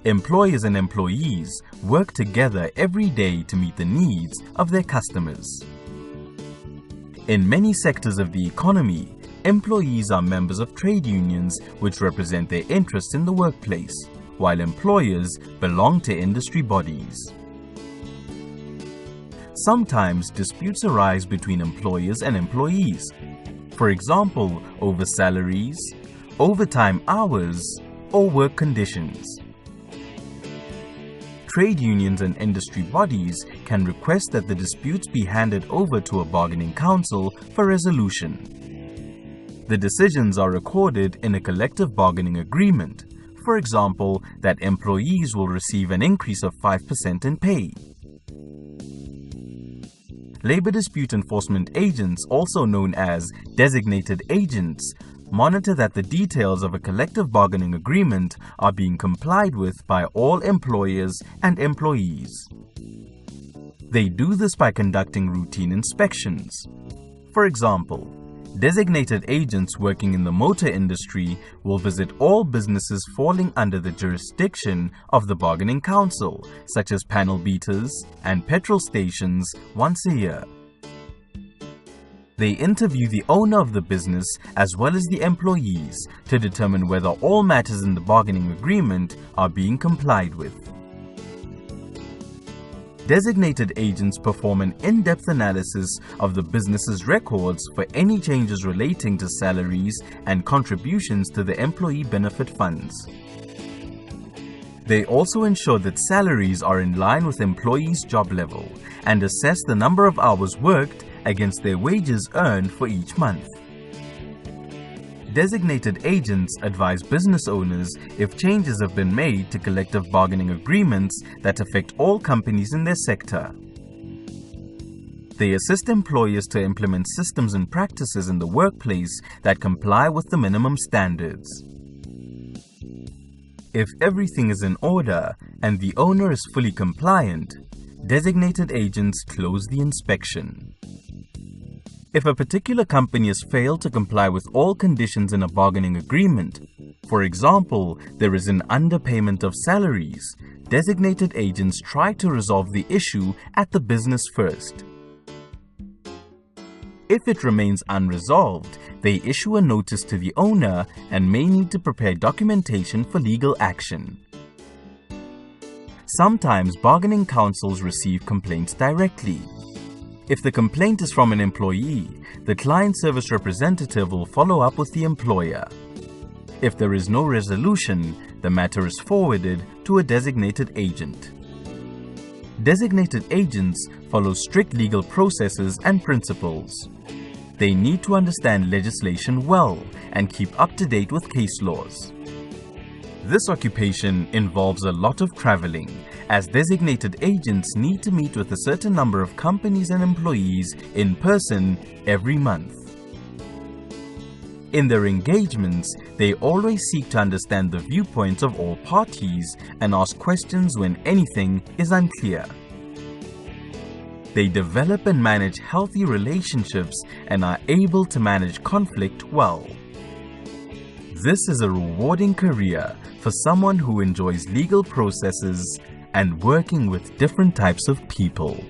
Employers and employees work together every day to meet the needs of their customers. In many sectors of the economy, employees are members of trade unions which represent their interests in the workplace, while employers belong to industry bodies. Sometimes disputes arise between employers and employees, for example, over salaries, overtime hours, or work conditions. Trade unions and industry bodies can request that the disputes be handed over to a bargaining council for resolution. The decisions are recorded in a collective bargaining agreement, for example, that employees will receive an increase of 5% in pay. Labor dispute enforcement agents, also known as designated agents, monitor that the details of a collective bargaining agreement are being complied with by all employers and employees. They do this by conducting routine inspections. For example, designated agents working in the motor industry will visit all businesses falling under the jurisdiction of the bargaining council, such as panel beaters and petrol stations, once a year. They interview the owner of the business as well as the employees to determine whether all matters in the bargaining agreement are being complied with. Designated agents perform an in-depth analysis of the business's records for any changes relating to salaries and contributions to the employee benefit funds. They also ensure that salaries are in line with employees' job level and assess the number of hours worked against their wages earned for each month. Designated agents advise business owners if changes have been made to collective bargaining agreements that affect all companies in their sector. They assist employers to implement systems and practices in the workplace that comply with the minimum standards. If everything is in order and the owner is fully compliant, designated agents close the inspection. If a particular company has failed to comply with all conditions in a bargaining agreement, for example, there is an underpayment of salaries, designated agents try to resolve the issue at the business first. If it remains unresolved, they issue a notice to the owner and may need to prepare documentation for legal action. Sometimes bargaining councils receive complaints directly. If the complaint is from an employee, the client service representative will follow up with the employer. If there is no resolution, the matter is forwarded to a designated agent. Designated agents follow strict legal processes and principles. They need to understand legislation well and keep up to date with case laws. This occupation involves a lot of traveling, as designated agents need to meet with a certain number of companies and employees in person every month. In their engagements, they always seek to understand the viewpoints of all parties and ask questions when anything is unclear. They develop and manage healthy relationships and are able to manage conflict well. This is a rewarding career for someone who enjoys legal processes and working with different types of people.